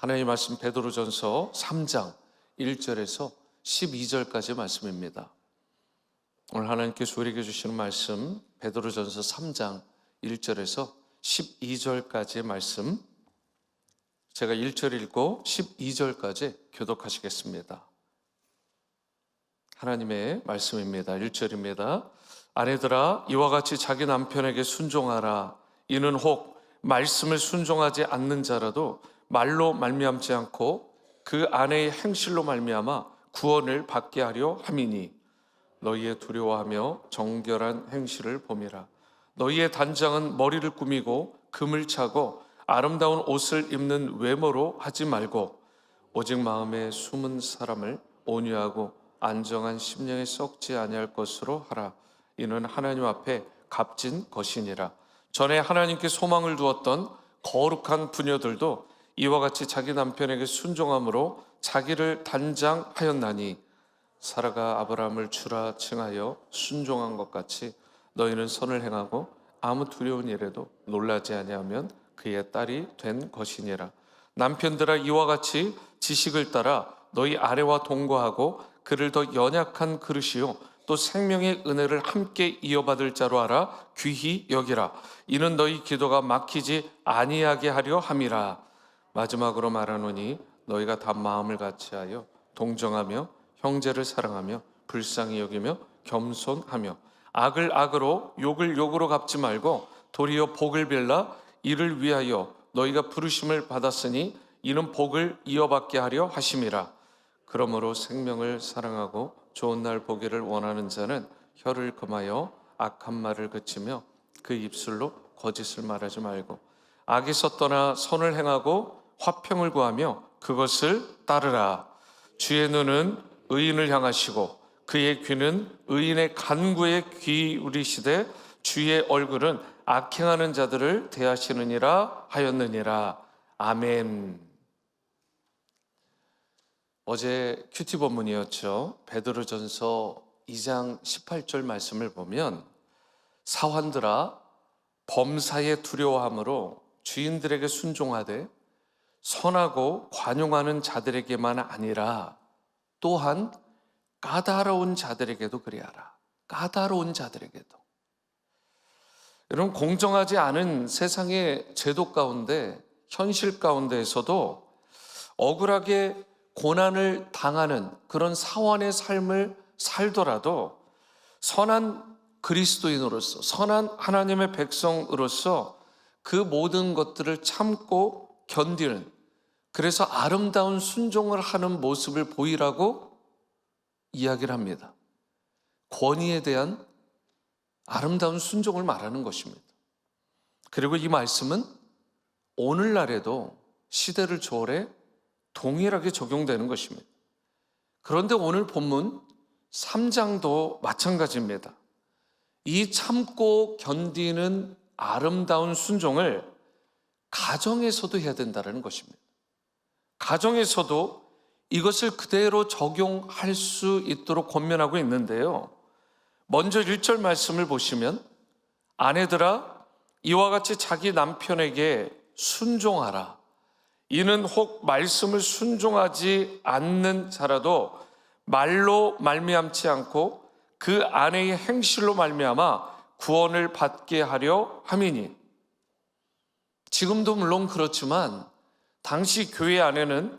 하나님 말씀 베드로전서 3장 1절에서 12절까지 말씀입니다. 오늘 하나님께서 우리에게 주시는 말씀 베드로전서 3장 1절에서 12절까지의 말씀, 제가 1절 읽고 12절까지 교독하시겠습니다. 하나님의 말씀입니다. 1절입니다. 아내들아, 이와 같이 자기 남편에게 순종하라. 이는 혹 말씀을 순종하지 않는 자라도 말로 말미암지 않고 그 아내의 행실로 말미암아 구원을 받게 하려 함이니, 너희의 두려워하며 정결한 행실을 봄이라. 너희의 단장은 머리를 꾸미고 금을 차고 아름다운 옷을 입는 외모로 하지 말고 오직 마음에 숨은 사람을 온유하고 안정한 심령에 썩지 아니할 것으로 하라. 이는 하나님 앞에 값진 것이니라. 전에 하나님께 소망을 두었던 거룩한 부녀들도 이와 같이 자기 남편에게 순종함으로 자기를 단장하였나니, 사라가 아브라함을 주라 칭하여 순종한 것 같이 너희는 선을 행하고 아무 두려운 일에도 놀라지 아니하면 그의 딸이 된 것이니라. 남편들아, 이와 같이 지식을 따라 너희 아내와 동거하고 그를 더 연약한 그릇이요 또 생명의 은혜를 함께 이어받을 자로 알아 귀히 여기라. 이는 너희 기도가 막히지 아니하게 하려 함이라. 마지막으로 말하노니 너희가 다 마음을 같이하여 동정하며 형제를 사랑하며 불쌍히 여기며 겸손하며 악을 악으로 욕을 욕으로 갚지 말고 도리어 복을 빌라. 이를 위하여 너희가 부르심을 받았으니 이는 복을 이어받게 하려 하심이라. 그러므로 생명을 사랑하고 좋은 날 보기를 원하는 자는 혀를 금하여 악한 말을 그치며 그 입술로 거짓을 말하지 말고 악에서 떠나 선을 행하고 화평을 구하며 그것을 따르라. 주의 눈은 의인을 향하시고 그의 귀는 의인의 간구에 기울이시되 주의 얼굴은 악행하는 자들을 대하시느니라 하였느니라. 아멘. 어제 큐티 본문이었죠. 베드로전서 2장 18절 말씀을 보면, 사환들아, 범사에 두려워함으로 주인들에게 순종하되 선하고 관용하는 자들에게만 아니라 또한 까다로운 자들에게도 그리하라. 까다로운 자들에게도. 여러분, 공정하지 않은 세상의 제도 가운데, 현실 가운데에서도 억울하게 고난을 당하는 그런 사원의 삶을 살더라도 선한 그리스도인으로서, 선한 하나님의 백성으로서 그 모든 것들을 참고 견디는, 그래서 아름다운 순종을 하는 모습을 보이라고 이야기를 합니다. 권위에 대한 아름다운 순종을 말하는 것입니다. 그리고 이 말씀은 오늘날에도 시대를 초월해 동일하게 적용되는 것입니다. 그런데 오늘 본문 3장도 마찬가지입니다. 이 참고 견디는 아름다운 순종을 가정에서도 해야 된다는 것입니다. 가정에서도 이것을 그대로 적용할 수 있도록 권면하고 있는데요. 먼저 1절 말씀을 보시면, 아내들아, 이와 같이 자기 남편에게 순종하라. 이는 혹 말씀을 순종하지 않는 자라도 말로 말미암지 않고 그 아내의 행실로 말미암아 구원을 받게 하려 함이니. 지금도 물론 그렇지만 당시 교회 안에는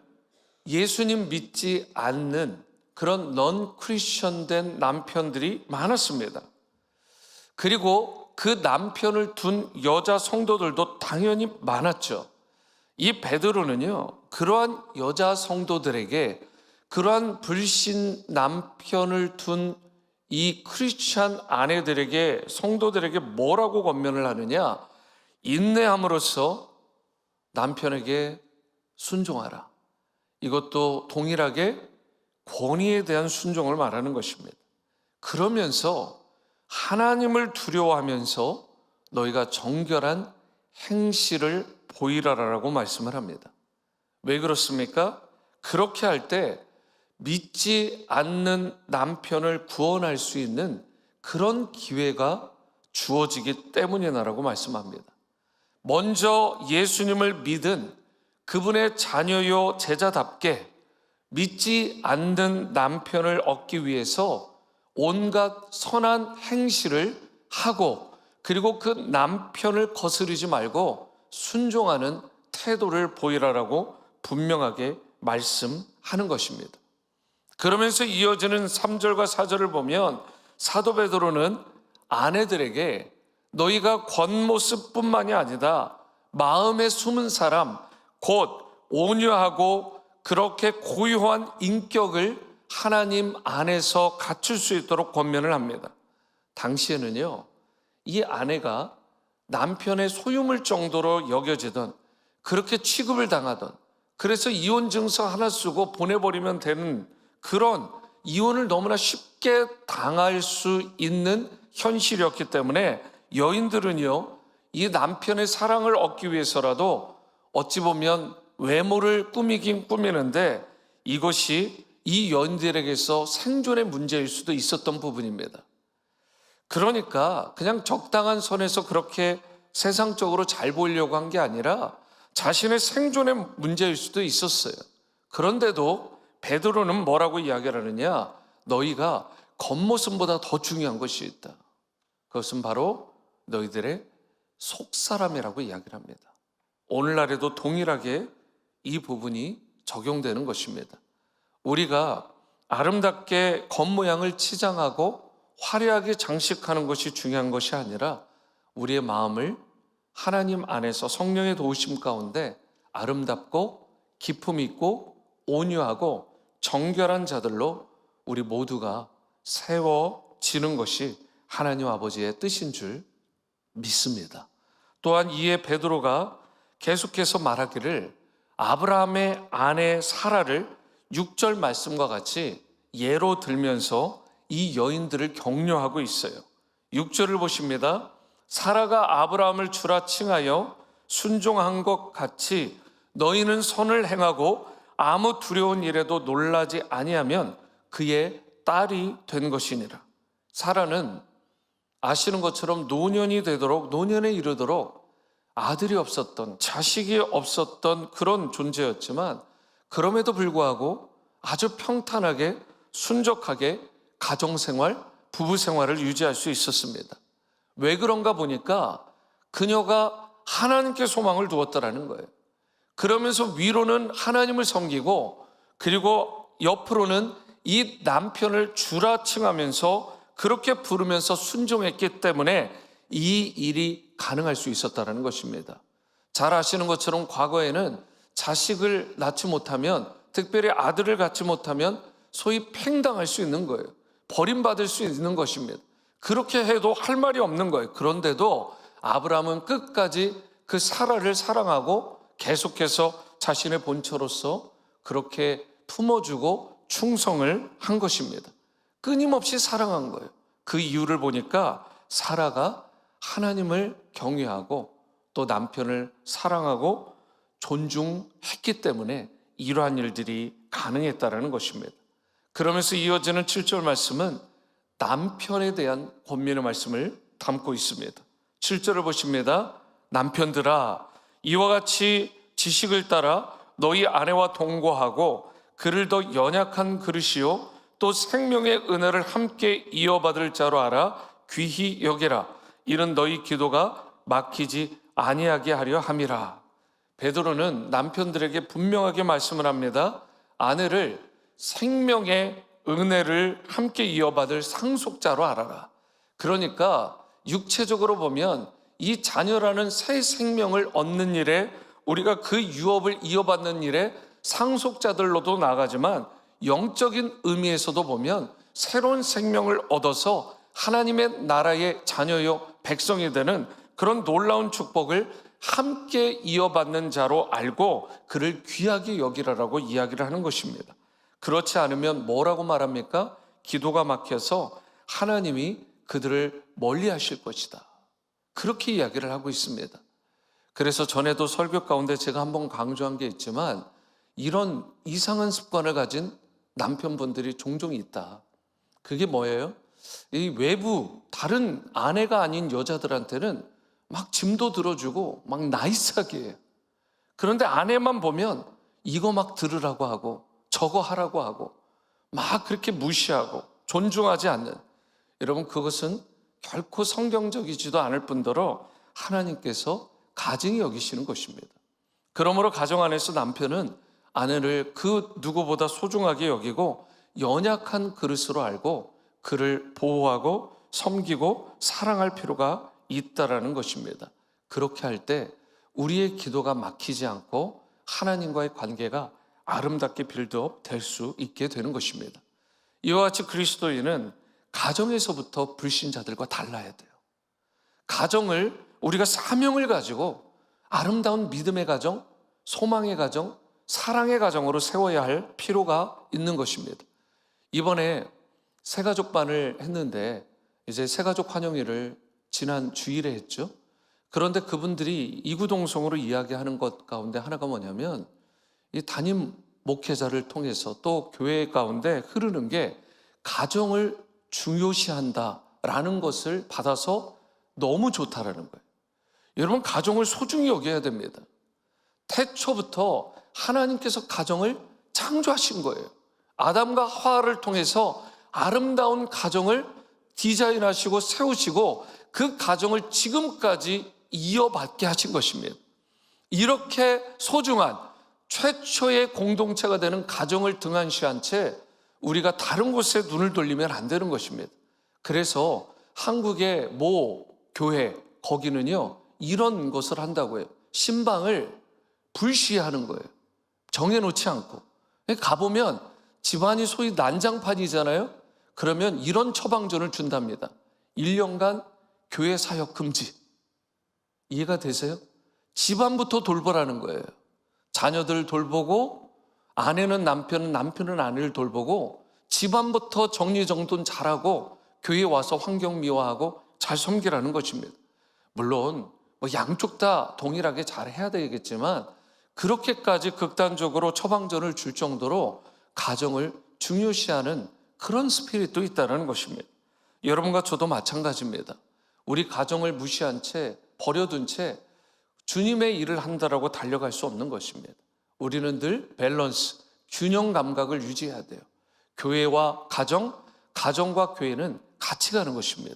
예수님 믿지 않는 그런 넌 크리스천된 남편들이 많았습니다. 그리고 그 남편을 둔 여자 성도들도 당연히 많았죠. 이 베드로는요, 그러한 여자 성도들에게, 그러한 불신 남편을 둔 이 크리스찬 아내들에게, 성도들에게 뭐라고 권면을 하느냐? 인내함으로써 남편에게 순종하라. 이것도 동일하게 권위에 대한 순종을 말하는 것입니다. 그러면서 하나님을 두려워하면서 너희가 정결한 행실을 보이라라고 말씀을 합니다. 왜 그렇습니까? 그렇게 할 때 믿지 않는 남편을 구원할 수 있는 그런 기회가 주어지기 때문이라고 말씀합니다. 먼저 예수님을 믿은 그분의 자녀요 제자답게 믿지 않는 남편을 얻기 위해서 온갖 선한 행실을 하고, 그리고 그 남편을 거스르지 말고 순종하는 태도를 보이라라고 분명하게 말씀하는 것입니다. 그러면서 이어지는 3절과 4절을 보면 사도 베드로는 아내들에게 너희가 겉모습뿐만이 아니라 마음에 숨은 사람, 곧 온유하고 그렇게 고유한 인격을 하나님 안에서 갖출 수 있도록 권면을 합니다. 당시에는요, 이 아내가 남편의 소유물 정도로 여겨지던, 그렇게 취급을 당하던, 그래서 이혼 증서 하나 쓰고 보내버리면 되는 그런 이혼을 너무나 쉽게 당할 수 있는 현실이었기 때문에 여인들은요, 이 남편의 사랑을 얻기 위해서라도 어찌 보면 외모를 꾸미긴 꾸미는데 이것이 이 여인들에게서 생존의 문제일 수도 있었던 부분입니다. 그러니까 그냥 적당한 선에서 그렇게 세상적으로 잘 보이려고 한 게 아니라 자신의 생존의 문제일 수도 있었어요. 그런데도 베드로는 뭐라고 이야기를 하느냐? 너희가 겉모습보다 더 중요한 것이 있다. 그것은 바로 너희들의 속사람이라고 이야기를 합니다. 오늘날에도 동일하게 이 부분이 적용되는 것입니다. 우리가 아름답게 겉모양을 치장하고 화려하게 장식하는 것이 중요한 것이 아니라 우리의 마음을 하나님 안에서 성령의 도우심 가운데 아름답고 기품 있고 온유하고 정결한 자들로 우리 모두가 세워지는 것이 하나님 아버지의 뜻인 줄 믿습니다. 또한 이에 베드로가 계속해서 말하기를 아브라함의 아내 사라를 6절 말씀과 같이 예로 들면서 이 여인들을 격려하고 있어요. 6절을 보십니다. 사라가 아브라함을 주라 칭하여 순종한 것 같이 너희는 선을 행하고 아무 두려운 일에도 놀라지 아니하면 그의 딸이 된 것이니라. 사라는 아시는 것처럼 노년이 되도록, 노년에 이르도록 아들이 없었던, 자식이 없었던 그런 존재였지만 그럼에도 불구하고 아주 평탄하게 순적하게 가정생활, 부부생활을 유지할 수 있었습니다. 왜 그런가 보니까 그녀가 하나님께 소망을 두었다라는 거예요. 그러면서 위로는 하나님을 섬기고, 그리고 옆으로는 이 남편을 주라 칭하면서 그렇게 부르면서 순종했기 때문에 이 일이 가능할 수 있었다는 것입니다. 잘 아시는 것처럼 과거에는 자식을 낳지 못하면, 특별히 아들을 갖지 못하면 소위 팽당할 수 있는 거예요. 버림받을 수 있는 것입니다. 그렇게 해도 할 말이 없는 거예요. 그런데도 아브라함은 끝까지 그 사라를 사랑하고 계속해서 자신의 본처로서 그렇게 품어주고 충성을 한 것입니다. 끊임없이 사랑한 거예요. 그 이유를 보니까 사라가 하나님을 경외하고 또 남편을 사랑하고 존중했기 때문에 이러한 일들이 가능했다는 것입니다. 그러면서 이어지는 7절 말씀은 남편에 대한 권면의 말씀을 담고 있습니다. 7절을 보십니다. 남편들아, 이와 같이 지식을 따라 너희 아내와 동거하고 그를 더 연약한 그릇이요 또 생명의 은혜를 함께 이어받을 자로 알아 귀히 여기라. 이는 너희 기도가 막히지 아니하게 하려 함이라. 베드로는 남편들에게 분명하게 말씀을 합니다. 아내를 생명의 은혜를 함께 이어받을 상속자로 알아라. 그러니까 육체적으로 보면 이 자녀라는 새 생명을 얻는 일에, 우리가 그 유업을 이어받는 일에 상속자들로도 나가지만 영적인 의미에서도 보면 새로운 생명을 얻어서 하나님의 나라의 자녀요 백성이 되는 그런 놀라운 축복을 함께 이어받는 자로 알고 그를 귀하게 여기라라고 이야기를 하는 것입니다. 그렇지 않으면 뭐라고 말합니까? 기도가 막혀서 하나님이 그들을 멀리 하실 것이다. 그렇게 이야기를 하고 있습니다. 그래서 전에도 설교 가운데 제가 한번 강조한 게 있지만 이런 이상한 습관을 가진 남편분들이 종종 있다. 그게 뭐예요? 이 외부 다른 아내가 아닌 여자들한테는 막 짐도 들어주고 막 나이스하게 해요. 그런데 아내만 보면 이거 막 들으라고 하고 저거 하라고 하고 막 그렇게 무시하고 존중하지 않는, 여러분 그것은 결코 성경적이지도 않을 뿐더러 하나님께서 가증히 여기시는 것입니다. 그러므로 가정 안에서 남편은 아내를 그 누구보다 소중하게 여기고 연약한 그릇으로 알고 그를 보호하고 섬기고 사랑할 필요가 있다라는 것입니다. 그렇게 할 때 우리의 기도가 막히지 않고 하나님과의 관계가 아름답게 빌드업 될 수 있게 되는 것입니다. 이와 같이 그리스도인은 가정에서부터 불신자들과 달라야 돼요. 가정을 우리가 사명을 가지고 아름다운 믿음의 가정, 소망의 가정, 사랑의 가정으로 세워야 할 필요가 있는 것입니다. 이번에 새가족반을 했는데 이제 새가족 환영회를 지난 주일에 했죠. 그런데 그분들이 이구동성으로 이야기하는 것 가운데 하나가 뭐냐면 이 담임 목회자를 통해서 또 교회 가운데 흐르는 게 가정을 중요시한다라는 것을 받아서 너무 좋다라는 거예요. 여러분 가정을 소중히 여겨야 됩니다. 태초부터 하나님께서 가정을 창조하신 거예요. 아담과 하와를 통해서 아름다운 가정을 디자인하시고 세우시고 그 가정을 지금까지 이어받게 하신 것입니다. 이렇게 소중한 최초의 공동체가 되는 가정을 등한시한 채 우리가 다른 곳에 눈을 돌리면 안 되는 것입니다. 그래서 한국의 모 교회 거기는요 이런 것을 한다고 해요. 신방을 불시하는 거예요. 정해놓지 않고. 가보면 집안이 소위 난장판이잖아요. 그러면 이런 처방전을 준답니다. 1년간 교회 사역 금지. 이해가 되세요? 집안부터 돌보라는 거예요. 자녀들 돌보고 아내는 남편은 남편은 아내를 돌보고 집안부터 정리정돈 잘하고 교회에 와서 환경 미화하고 잘 섬기라는 것입니다. 물론 뭐 양쪽 다 동일하게 잘 해야 되겠지만 그렇게까지 극단적으로 처방전을 줄 정도로 가정을 중요시하는 그런 스피릿도 있다는 것입니다. 여러분과 저도 마찬가지입니다. 우리 가정을 무시한 채 버려둔 채 주님의 일을 한다라고 달려갈 수 없는 것입니다. 우리는 늘 밸런스, 균형 감각을 유지해야 돼요. 교회와 가정, 가정과 교회는 같이 가는 것입니다.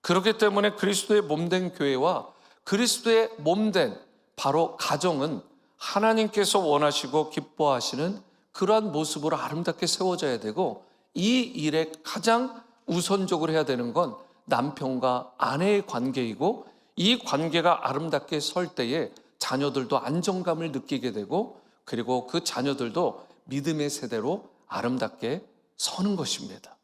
그렇기 때문에 그리스도의 몸된 교회와 그리스도의 몸된 바로 가정은 하나님께서 원하시고 기뻐하시는 그러한 모습으로 아름답게 세워져야 되고, 이 일에 가장 우선적으로 해야 되는 건 남편과 아내의 관계이고, 이 관계가 아름답게 설 때에 자녀들도 안정감을 느끼게 되고, 그리고 그 자녀들도 믿음의 세대로 아름답게 서는 것입니다.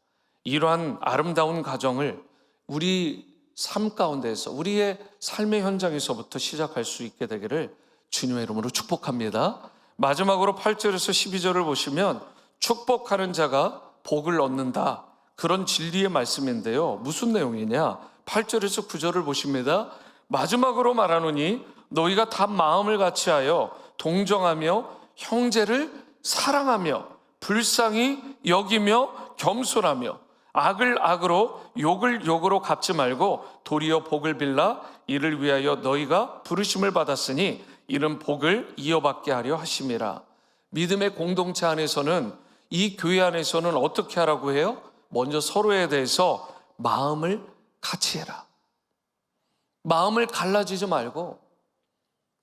이러한 아름다운 가정을 우리 삶 가운데에서, 우리의 삶의 현장에서부터 시작할 수 있게 되기를 주님의 이름으로 축복합니다. 마지막으로 8절에서 12절을 보시면 축복하는 자가 복을 얻는다, 그런 진리의 말씀인데요. 무슨 내용이냐? 8절에서 9절을 보십니다. 마지막으로 말하노니 너희가 다 마음을 같이하여 동정하며 형제를 사랑하며 불쌍히 여기며 겸손하며 악을 악으로 욕을 욕으로 갚지 말고 도리어 복을 빌라 이를 위하여 너희가 부르심을 받았으니 이는 복을 이어받게 하려 하심이라. 믿음의 공동체 안에서는, 이 교회 안에서는 어떻게 하라고 해요? 먼저 서로에 대해서 마음을 같이 해라. 마음을 갈라지지 말고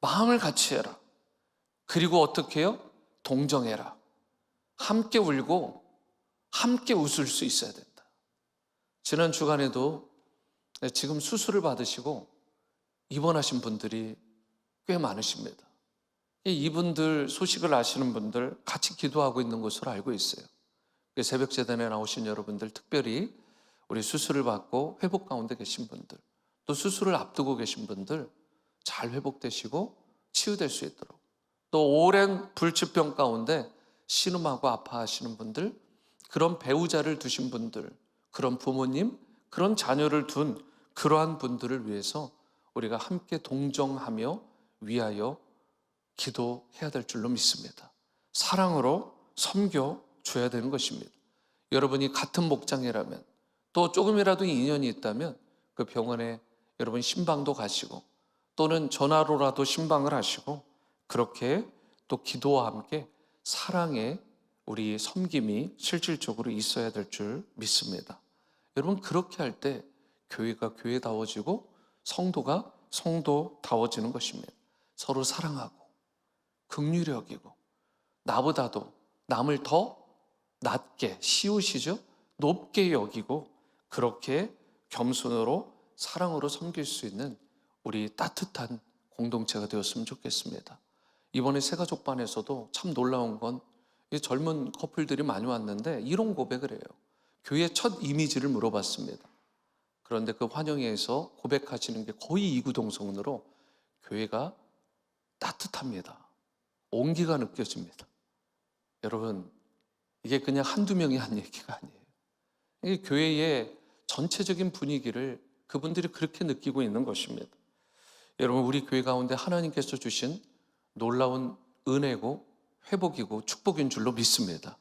마음을 같이 해라. 그리고 어떻게 해요? 동정해라. 함께 울고 함께 웃을 수 있어야 된다. 지난 주간에도 지금 수술을 받으시고 입원하신 분들이 꽤 많으십니다. 이분들 소식을 아시는 분들 같이 기도하고 있는 것으로 알고 있어요. 새벽 재단에 나오신 여러분들, 특별히 우리 수술을 받고 회복 가운데 계신 분들, 또 수술을 앞두고 계신 분들 잘 회복되시고 치유될 수 있도록, 또 오랜 불치병 가운데 신음하고 아파하시는 분들, 그런 배우자를 두신 분들, 그런 부모님, 그런 자녀를 둔 그러한 분들을 위해서 우리가 함께 동정하며 위하여 기도해야 될 줄로 믿습니다. 사랑으로 섬겨줘야 되는 것입니다. 여러분이 같은 목장이라면, 또 조금이라도 인연이 있다면 그 병원에 여러분 신방도 가시고, 또는 전화로라도 신방을 하시고 그렇게 또 기도와 함께 사랑의 우리 섬김이 실질적으로 있어야 될 줄 믿습니다. 여러분, 그렇게 할 때 교회가 교회다워지고 성도가 성도다워지는 것입니다. 서로 사랑하고 긍휼히 여기고 나보다도 남을 더 낮게, 시우시죠? 높게 여기고 그렇게 겸손으로 사랑으로 섬길 수 있는 우리 따뜻한 공동체가 되었으면 좋겠습니다. 이번에 새가족반에서도 참 놀라운 건 젊은 커플들이 많이 왔는데 이런 고백을 해요. 교회 첫 이미지를 물어봤습니다. 그런데 그 환영회에서 고백하시는 게 거의 이구동성으로 교회가 따뜻합니다. 온기가 느껴집니다. 여러분, 이게 그냥 한두 명이 한 얘기가 아니에요. 이게 교회의 전체적인 분위기를 그분들이 그렇게 느끼고 있는 것입니다. 여러분, 우리 교회 가운데 하나님께서 주신 놀라운 은혜고 회복이고 축복인 줄로 믿습니다.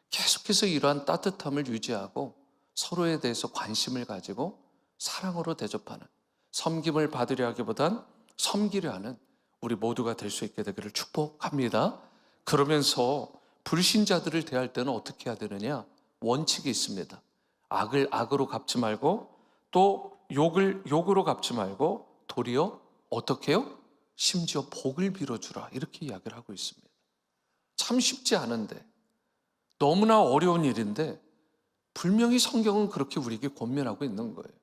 계속해서 이러한 따뜻함을 유지하고 서로에 대해서 관심을 가지고 사랑으로 대접하는, 섬김을 받으려 하기보단 섬기려 하는 우리 모두가 될 수 있게 되기를 축복합니다. 그러면서 불신자들을 대할 때는 어떻게 해야 되느냐? 원칙이 있습니다. 악을 악으로 갚지 말고 또 욕을 욕으로 갚지 말고 도리어 어떻게 해요? 심지어 복을 빌어주라, 이렇게 이야기를 하고 있습니다. 참 쉽지 않은데, 너무나 어려운 일인데 분명히 성경은 그렇게 우리에게 권면하고 있는 거예요.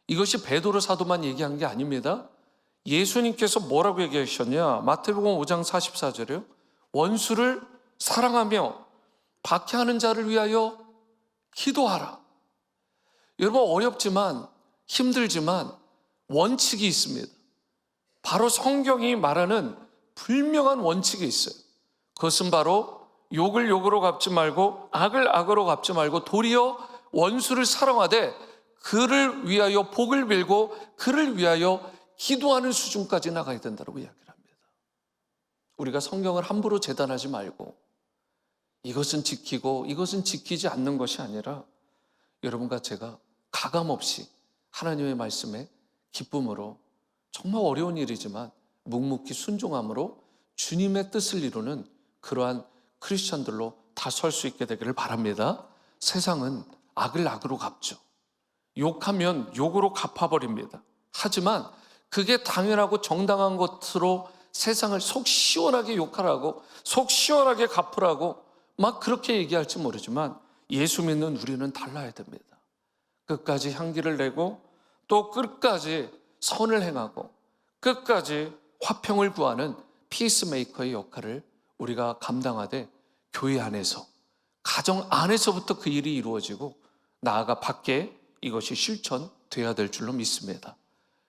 이것이 베드로 사도만 얘기한 게 아닙니다. 예수님께서 뭐라고 얘기하셨냐? 마태복음 5장 44절에요. 원수를 사랑하며 박해하는 자를 위하여 기도하라. 여러분, 어렵지만 힘들지만 원칙이 있습니다. 바로 성경이 말하는 분명한 원칙이 있어요. 그것은 바로 욕을 욕으로 갚지 말고 악을 악으로 갚지 말고 도리어 원수를 사랑하되 그를 위하여 복을 빌고 그를 위하여 기도하는 수준까지 나가야 된다고 이야기를 합니다. 우리가 성경을 함부로 재단하지 말고 이것은 지키고 이것은 지키지 않는 것이 아니라 여러분과 제가 가감없이 하나님의 말씀에 기쁨으로, 정말 어려운 일이지만 묵묵히 순종함으로 주님의 뜻을 이루는 그러한 크리스천들로 다 설 수 있게 되기를 바랍니다. 세상은 악을 악으로 갚죠. 욕하면 욕으로 갚아버립니다. 하지만 그게 당연하고 정당한 것으로 세상을 속 시원하게 욕하라고, 속 시원하게 갚으라고 막 그렇게 얘기할지 모르지만 예수 믿는 우리는 달라야 됩니다. 끝까지 향기를 내고 또 끝까지 선을 행하고 끝까지 화평을 구하는 피스메이커의 역할을 우리가 감당하되 교회 안에서, 가정 안에서부터 그 일이 이루어지고 나아가 밖에 이것이 실천돼야 될 줄로 믿습니다.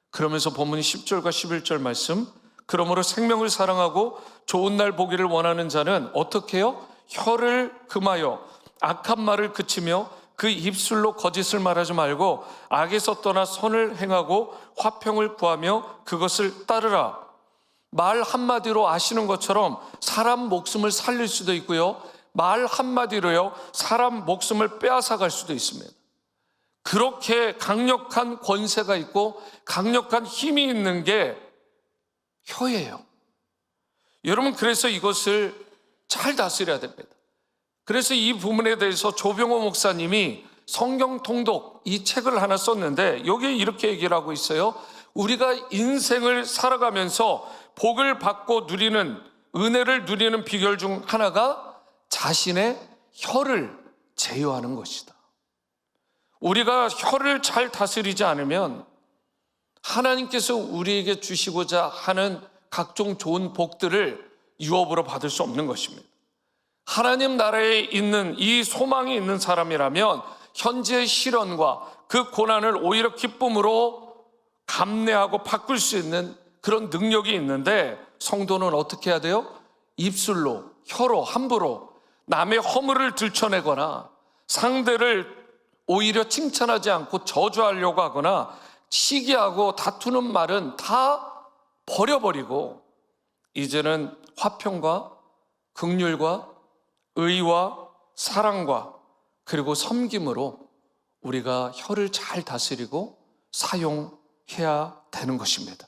그러면서 본문 10절과 11절 말씀, 그러므로 생명을 사랑하고 좋은 날 보기를 원하는 자는 어떻게 해요? 혀를 금하여 악한 말을 그치며 그 입술로 거짓을 말하지 말고 악에서 떠나 선을 행하고 화평을 구하며 그것을 따르라. 말 한마디로 아시는 것처럼 사람 목숨을 살릴 수도 있고요, 말 한마디로요 사람 목숨을 빼앗아갈 수도 있습니다. 그렇게 강력한 권세가 있고 강력한 힘이 있는 게 혀예요. 여러분, 그래서 이것을 잘 다스려야 됩니다. 그래서 이 부분에 대해서 조병호 목사님이 성경 통독 이 책을 하나 썼는데 여기에 이렇게 얘기를 하고 있어요. 우리가 인생을 살아가면서 복을 받고 누리는, 은혜를 누리는 비결 중 하나가 자신의 혀를 제어하는 것이다. 우리가 혀를 잘 다스리지 않으면 하나님께서 우리에게 주시고자 하는 각종 좋은 복들을 유업으로 받을 수 없는 것입니다. 하나님 나라에 있는 이 소망이 있는 사람이라면 현재의 시련과 그 고난을 오히려 기쁨으로 감내하고 바꿀 수 있는 그런 능력이 있는데, 성도는 어떻게 해야 돼요? 입술로, 혀로, 함부로 남의 허물을 들춰내거나 상대를 오히려 칭찬하지 않고 저주하려고 하거나 시기하고 다투는 말은 다 버려버리고 이제는 화평과 긍휼과 의와 사랑과 그리고 섬김으로 우리가 혀를 잘 다스리고 사용해야 되는 것입니다.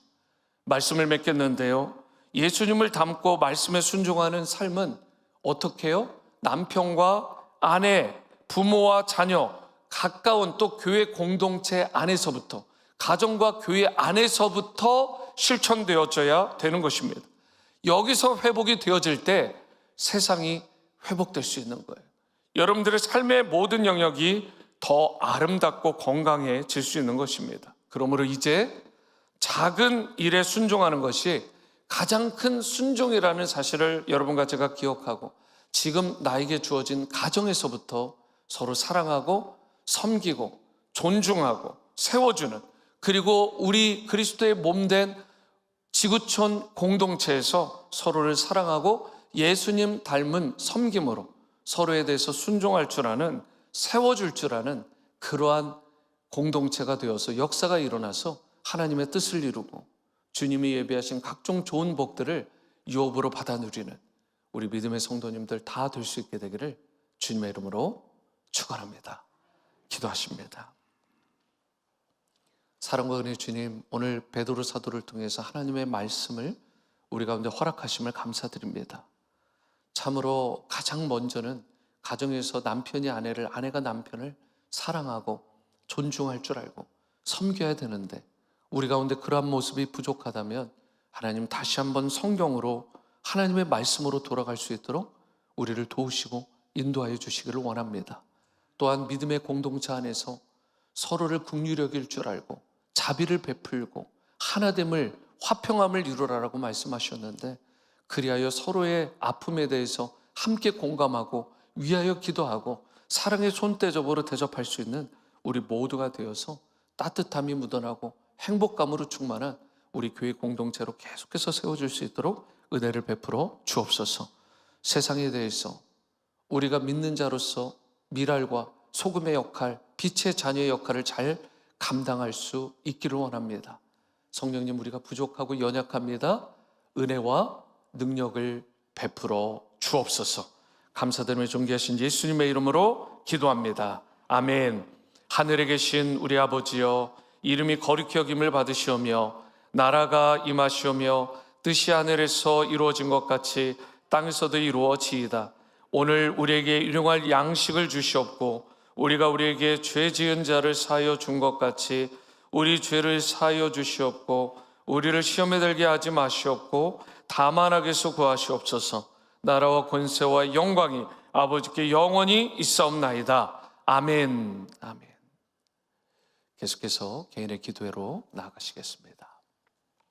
말씀을 맺겠는데요, 예수님을 닮고 말씀에 순종하는 삶은 어떻게 해요? 남편과 아내, 부모와 자녀, 가까운 또 교회 공동체 안에서부터, 가정과 교회 안에서부터 실천되어져야 되는 것입니다. 여기서 회복이 되어질 때 세상이 회복될 수 있는 거예요. 여러분들의 삶의 모든 영역이 더 아름답고 건강해질 수 있는 것입니다. 그러므로 이제 작은 일에 순종하는 것이 가장 큰 순종이라는 사실을 여러분과 제가 기억하고, 지금 나에게 주어진 가정에서부터 서로 사랑하고 섬기고 존중하고 세워주는, 그리고 우리 그리스도의 몸된 지구촌 공동체에서 서로를 사랑하고 예수님 닮은 섬김으로 서로에 대해서 순종할 줄 아는, 세워줄 줄 아는 그러한 공동체가 되어서 역사가 일어나서 하나님의 뜻을 이루고 주님이 예비하신 각종 좋은 복들을 유업으로 받아 누리는 우리 믿음의 성도님들 다 될 수 있게 되기를 주님의 이름으로 축원합니다. 기도하십니다. 사랑과 은혜 주님, 오늘 베드로 사도를 통해서 하나님의 말씀을 우리 가운데 허락하심을 감사드립니다. 참으로 가장 먼저는 가정에서 남편이 아내를, 아내가 남편을 사랑하고 존중할 줄 알고 섬겨야 되는데, 우리 가운데 그러한 모습이 부족하다면 하나님 다시 한번 성경으로, 하나님의 말씀으로 돌아갈 수 있도록 우리를 도우시고 인도하여 주시기를 원합니다. 또한 믿음의 공동체 안에서 서로를 긍휼히 여길 줄 알고 자비를 베풀고 하나됨을, 화평함을 이루라라고 말씀하셨는데, 그리하여 서로의 아픔에 대해서 함께 공감하고 위하여 기도하고 사랑의 손대접으로 대접할 수 있는 우리 모두가 되어서 따뜻함이 묻어나고 행복감으로 충만한 우리 교회 공동체로 계속해서 세워줄 수 있도록 은혜를 베풀어 주옵소서. 세상에 대해서 우리가 믿는 자로서 미랄과 소금의 역할, 빛의 자녀의 역할을 잘 감당할 수 있기를 원합니다. 성령님, 우리가 부족하고 연약합니다. 은혜와 능력을 베풀어 주옵소서. 감사드리며 존귀하신 예수님의 이름으로 기도합니다. 아멘. 하늘에 계신 우리 아버지여, 이름이 거룩히 여김을 받으시오며 나라가 임하시오며 뜻이 하늘에서 이루어진 것 같이 땅에서도 이루어지이다. 오늘 우리에게 일용할 양식을 주시옵고, 우리가 우리에게 죄 지은 자를 사하여 준 것 같이 우리 죄를 사하여 주시옵고, 우리를 시험에 들게 하지 마시옵고 다만 악에서 구하시옵소서. 나라와 권세와 영광이 아버지께 영원히 있사옵나이다. 아멘. 아멘. 계속해서 개인의 기도회로 나아가시겠습니다.